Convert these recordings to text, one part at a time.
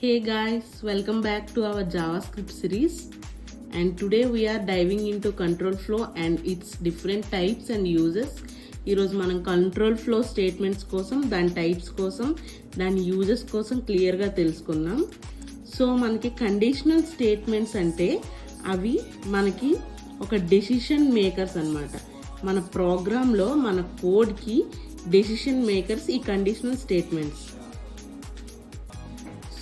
Hey guys, welcome back to our JavaScript series, and today we are diving into control flow and its different types and uses. ఈరోజు మనం control flow statements కోసం, దాని types కోసం, దాని uses కోసం క్లియర్గా తెలుసుకున్నాం. సో మనకి కండిషనల్ స్టేట్మెంట్స్ అంటే అవి మనకి ఒక డెసిషన్ మేకర్స్ అన్నమాట. మన ప్రోగ్రాంలో మన కోడ్కి డెసిషన్ మేకర్స్ ఈ కండిషనల్ స్టేట్మెంట్స్.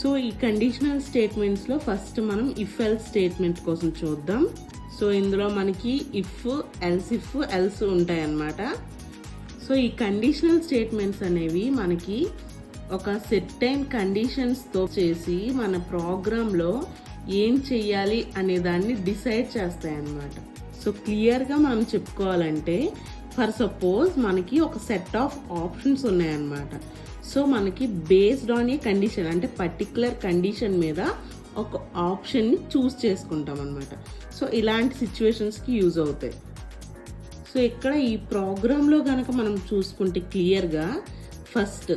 సో ఈ కండిషనల్ స్టేట్మెంట్స్లో ఫస్ట్ మనం ఇఫ్ ఎల్స్ స్టేట్మెంట్ కోసం చూద్దాం. సో ఇందులో మనకి ఇఫ్, ఎల్స్ ఉంటాయి అన్నమాట. సో ఈ కండిషనల్ స్టేట్మెంట్స్ అనేవి మనకి ఒక సెర్టైన్ కండిషన్స్తో చేసి మన ప్రోగ్రాంలో ఏం చెయ్యాలి అనే దాన్ని డిసైడ్ చేస్తాయి అన్నమాట. సో క్లియర్గా మనం చెప్పుకోవాలంటే, ఫర్ సపోజ్ మనకి ఒక సెట్ ఆఫ్ ఆప్షన్స్ ఉన్నాయన్నమాట. సో మనకి బేస్డ్ ఆన్ ఏ కండిషన్, అంటే పర్టికులర్ కండిషన్ మీద ఒక ఆప్షన్ని చూస్ చేసుకుంటాం అనమాట. సో ఇలాంటి సిచ్యువేషన్స్కి యూజ్ అవుతాయి. సో ఇక్కడ ఈ ప్రోగ్రాంలో కనుక మనం చూసుకుంటే క్లియర్గా first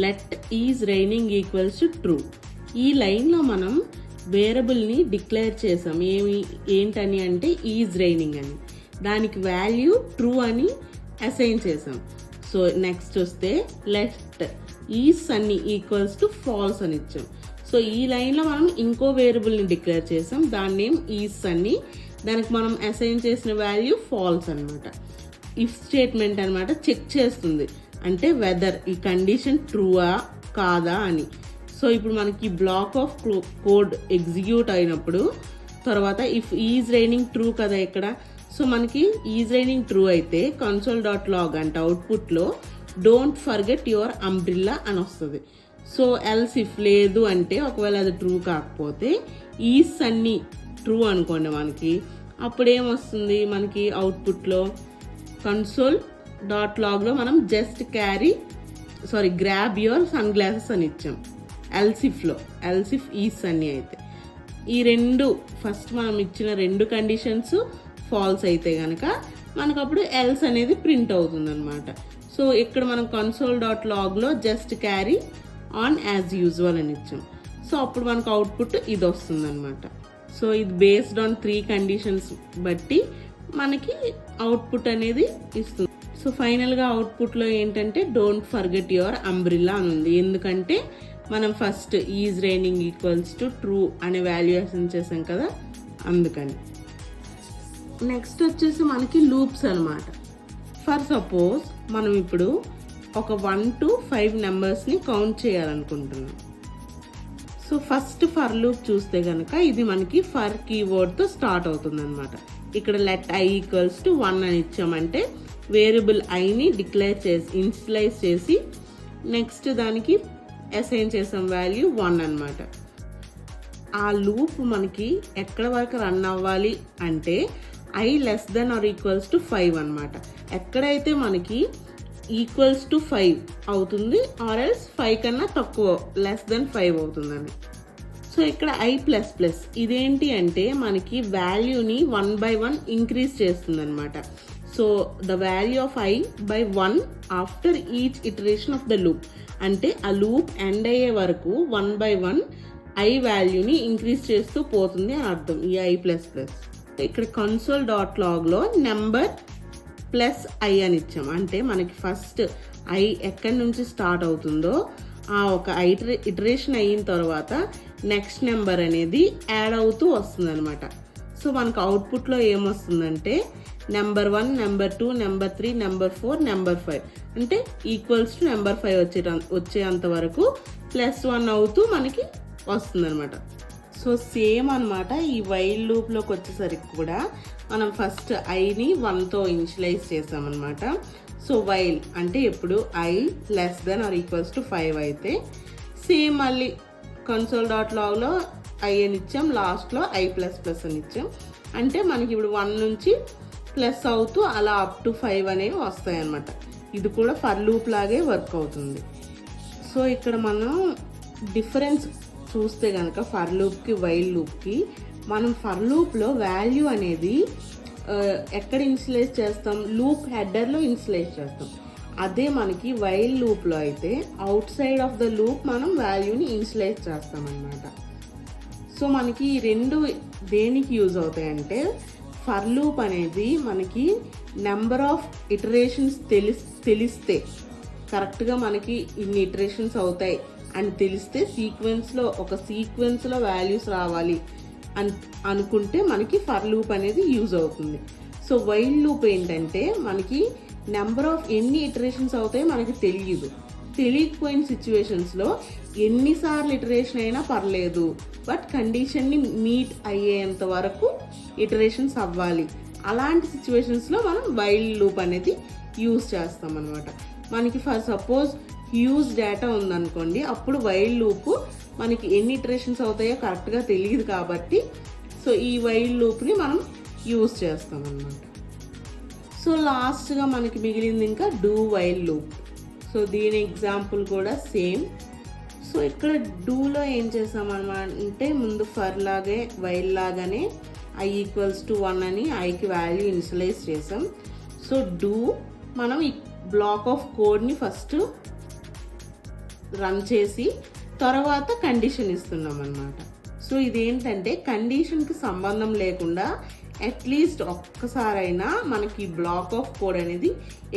let is raining equals to true. ఈ లైన్లో మనం వేరియబుల్ని డిక్లేర్ చేసాం. ఏంటని అంటే ఈజ్ రైనింగ్ అని, దానికి వాల్యూ ట్రూ అని అసైన్ చేసాం. సో నెక్స్ట్ వస్తే let is Sunny equals to falls అని ఇచ్చాం. సో ఈ లైన్లో మనం ఇంకో వేరియబుల్ని డిక్లేర్ చేసాం, దాని నేమ్ ఈజ్ సన్నీ, దానికి మనం అసైన్ చేసిన వాల్యూ ఫాల్స్ అనమాట. ఇఫ్ స్టేట్మెంట్ అనమాట చెక్ చేస్తుంది, అంటే వెదర్ ఈ కండిషన్ ట్రూవా కాదా అని. సో ఇప్పుడు మనకి బ్లాక్ ఆఫ్ కోడ్ ఎగ్జిక్యూట్ అయినప్పుడు తర్వాత ఇఫ్ ఈజ్ రైనింగ్ ట్రూ కదా ఇక్కడ. సో మనకి ఈజ్ రైనింగ్ ట్రూ అయితే console.log అంటే అవుట్పుట్లో డోంట్ ఫర్గెట్ యువర్ అంబ్రిల్లా అని వస్తుంది. సో ఎల్స్ ఇఫ్ లేదు అంటే, ఒకవేళ అది ట్రూ కాకపోతే ఈజ్ సన్నీ ట్రూ అనుకోండి మనకి, అప్పుడు ఏమొస్తుంది మనకి అవుట్పుట్లో console.logలో మనం just grab your son glasses అని ఇచ్చాం. ఎల్స్ ఇఫ్ ఈజ్ సన్నీ అయితే ఈ రెండు ఫస్ట్ మనం ఇచ్చిన రెండు కండిషన్స్ ఫాల్స్ అయితే కనుక మనకు అప్పుడు ఎల్స్ అనేది ప్రింట్ అవుతుంది అనమాట. సో ఇక్కడ మనం console.logలో just carry on as usual అని ఇచ్చాం. సో అప్పుడు మనకు అవుట్పుట్ ఇది వస్తుంది అనమాట. సో ఇది బేస్డ్ ఆన్ 3 కండిషన్స్ బట్టి మనకి అవుట్పుట్ అనేది ఇస్తుంది. సో ఫైనల్గా అవుట్పుట్లో ఏంటంటే డోంట్ ఫర్గెట్ యువర్ అంబ్రిల్లా అని ఉంది, ఎందుకంటే మనం first is raining equals to true అనే వాల్యుయేషన్ చేసాం కదా, అందుకని. నెక్స్ట్ వచ్చేసి మనకి లూప్స్ అనమాట. ఫర్ సపోజ్ మనం ఇప్పుడు ఒక 1 to 5 నెంబర్స్ని కౌంట్ చేయాలనుకుంటున్నాం. సో ఫస్ట్ ఫర్ లూప్ చూస్తే కనుక ఇది మనకి ఫర్ కీవర్డ్తో స్టార్ట్ అవుతుంది అనమాట. ఇక్కడ లెట్ ఐ ఈక్వల్స్ టు 1 అని ఇచ్చామంటే వేరియబుల్ ఐని డిక్లేర్ చేసి ఇనిషియలైజ్ చేసి నెక్స్ట్ దానికి అసైన్ చేసాం వాల్యూ 1 అనమాట. ఆ లూప్ మనకి ఎక్కడ వరకు రన్ అవ్వాలి అంటే I less than or equals to 5 అనమాట. ఎక్కడైతే మనకి ఈక్వల్స్ టు 5 అవుతుంది ఆర్ ఎల్స్ 5 కన్నా తక్కువ లెస్ దెన్ 5 అవుతుందని. సో ఇక్కడ ఐ ప్లస్ ప్లస్ ఇదేంటి అంటే మనకి వాల్యూని 1 by 1 ఇంక్రీజ్ చేస్తుంది అనమాట. So the value of I by 1 after each iteration of the loop, అంటే ఆ లూప్ ఎండ్ అయ్యే వరకు 1 by 1 ఐ వాల్యూని ఇంక్రీజ్ చేస్తూ పోతుంది అని అర్థం ఈ ఐ ప్లస్ ప్లస్. ఇక్కడ console.logలో నెంబర్ ప్లస్ ఐ అని ఇచ్చాం, అంటే మనకి ఫస్ట్ ఐ ఎక్కడి నుంచి స్టార్ట్ అవుతుందో ఆ ఒక ఇటరేషన్ అయిన తర్వాత నెక్స్ట్ నెంబర్ అనేది యాడ్ అవుతూ వస్తుంది అనమాట. సో మనకు అవుట్పుట్లో ఏమొస్తుందంటే number 1, number 2, number 3, number 4, number 5 అంటే ఈక్వల్స్ టు నెంబర్ 5 వచ్చేంత వరకు +1 అవుతూ మనకి వస్తుంది అనమాట. సో సేమ్ అనమాట ఈ వైల్ లూప్లోకి వచ్చేసరికి కూడా మనం ఫస్ట్ ఐని 1తో ఇనిషియలైజ్ చేసామన్నమాట. సో వైల్ అంటే ఎప్పుడు I less than or equals to 5 అయితే సేమ్ మళ్ళీ console.logలో ఐ అని ఇచ్చాం, లాస్ట్లో ఐ ప్లస్ ప్లస్ అని ఇచ్చాం, అంటే మనకి ఇప్పుడు 1 నుంచి ప్లస్ అవుతూ అలా అప్ టు 5 అనేవి వస్తాయి అన్నమాట. ఇది కూడా ఫర్ లూప్ లాగే వర్క్ అవుతుంది. సో ఇక్కడ మనం డిఫరెన్స్ చూస్తే కనుక ఫర్ లూప్కి వైల్ లూప్కి, మనం ఫర్ లూప్లో వాల్యూ అనేది ఎక్కడ ఇనిషియలైజ్ చేస్తాం, లూప్ హెడర్లో ఇనిషియలైజ్ చేస్తాం. అదే మనకి వైల్ లూప్లో అయితే out side of the loop మనం వాల్యూని ఇనిషియలైజ్ చేస్తామన్నమాట. సో మనకి ఈ రెండు దేనికి యూజ్ అవుతాయంటే, ఫర్ లూప్ అనేది మనకి నెంబర్ ఆఫ్ ఇటరేషన్స్ తెలిస్తే, కరెక్ట్గా మనకి ఇన్ని ఇటరేషన్స్ అవుతాయి అని తెలిస్తే ఒక సీక్వెన్స్లో వాల్యూస్ రావాలి అనుకుంటే మనకి ఫర్ లూప్ అనేది యూజ్ అవుతుంది. సో వైల్ లూప్ ఏంటంటే మనకి నెంబర్ ఆఫ్ ఎన్ని ఇటరేషన్స్ అవుతాయో మనకి తెలియకపోయిన సిచ్యువేషన్స్లో ఎన్నిసార్లు ఇటరేషన్ అయినా పర్లేదు, బట్ కండిషన్ని మీట్ అయ్యేంత వరకు ఇటరేషన్స్ అవ్వాలి. అలాంటి సిచ్యువేషన్స్లో మనం వైల్ లూప్ అనేది యూజ్ చేస్తాం అనమాట. మనకి ఫర్ సపోజ్ హ్యూజ్ డేటా ఉందనుకోండి, అప్పుడు వైల్ లూప్ మనకి ఎన్ని ఇటరేషన్స్ అవుతాయో కరెక్ట్గా తెలియదు కాబట్టి సో ఈ వైల్ లూప్ని మనం యూజ్ చేస్తాం అన్నమాట. సో లాస్ట్గా మనకి మిగిలింది ఇంకా డూ వైల్ లూప్. సో దీని ఎగ్జాంపుల్ కూడా సేమ్. సో ఇక్కడ డూలో ఏం చేసామన్నమాట అంటే, ముందు ఫర్ లాగే వైల్ లాగానే i = 1 అని ఐకి వాల్యూ ఇనిషియలైజ్ చేసాం. సో డూ మనం ఈ బ్లాక్ ఆఫ్ కోడ్ని ఫస్ట్ రన్ చేసి తర్వాత కండిషన్ ఇస్తున్నాం అనమాట. సో ఇదేంటంటే కండిషన్కి సంబంధం లేకుండా అట్లీస్ట్ ఒక్కసారైనా మనకి బ్లాక్ ఆఫ్ కోడ్ అనేది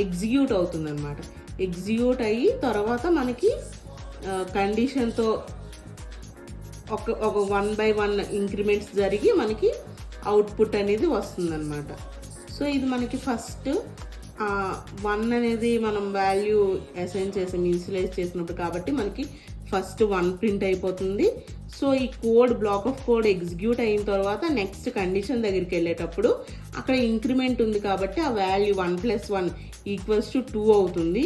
ఎగ్జిక్యూట్ అవుతుంది అనమాట. ఎగ్జిక్యూట్ అయ్యి తర్వాత మనకి కండిషన్తో ఒక 1 by 1 ఇంక్రిమెంట్స్ జరిగి మనకి అవుట్పుట్ అనేది వస్తుందన్నమాట. సో ఇది మనకి ఫస్ట్ 1 అనేది మనం వాల్యూ అసైన్ చేసి ఇనిషియలైజ్ చేసినప్పుడు కాబట్టి మనకి ఫస్ట్ 1 ప్రింట్ అయిపోతుంది. సో ఈ బ్లాక్ ఆఫ్ కోడ్ ఎగ్జిక్యూట్ అయిన తర్వాత నెక్స్ట్ కండిషన్ దగ్గరికి వెళ్ళేటప్పుడు అక్కడ ఇంక్రిమెంట్ ఉంది కాబట్టి ఆ వాల్యూ 1 + 1 = 2 అవుతుంది.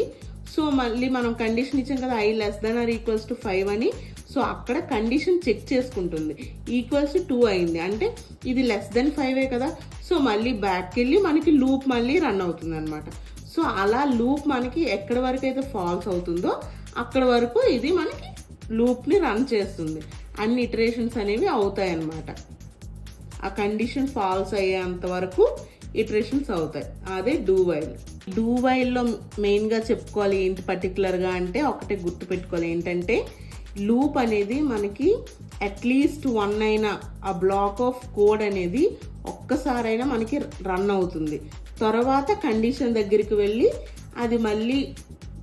సో మళ్ళీ మనం కండిషన్ ఇచ్చాం కదా, i <= 5 అని. సో అక్కడ కండిషన్ చెక్ చేసుకుంటుంది, =2 అయింది అంటే ఇది <5 కదా. సో మళ్ళీ బ్యాక్ వెళ్ళి మనకి లూప్ మళ్ళీ రన్ అవుతుంది అనమాట. సో అలా లూప్ మనకి ఎక్కడి వరకు అయితే ఫాల్స్ అవుతుందో అక్కడ వరకు ఇది మనకి లూప్ని రన్ చేస్తుంది. అన్ని ఇటరేషన్స్ అనేవి అవుతాయి అన్నమాట. ఆ కండిషన్ ఫాల్స్ అయ్యేంత వరకు ఇటరేషన్స్ అవుతాయి. అదే డూ వైల్లో మెయిన్గా చెప్పుకోవాలి ఏంటి పర్టికులర్గా అంటే, ఒకటే గుర్తుపెట్టుకోవాలి ఏంటంటే, లూప్ అనేది మనకి అట్లీస్ట్ 1 అయినా ఆ బ్లాక్ ఆఫ్ కోడ్ అనేది ఒక్కసారైనా మనకి రన్ అవుతుంది. తర్వాత కండిషన్ దగ్గరికి వెళ్ళి అది మళ్ళీ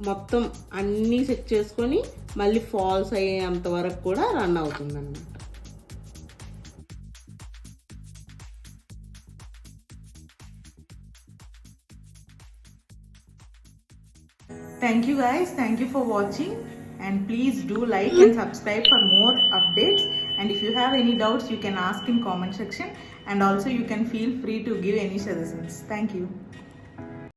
మొత్తం అన్నీ చెక్ చేసుకొని మళ్ళీ ఫాల్స్ అయ్యేంత వరకు కూడా రన్ అవుతుంది అన్నమాట. Thank you guys, thank you for watching, and please do like and subscribe for more updates. And if you have any doubts you can ask in comment section, and also you can feel free to give any suggestions. Thank you.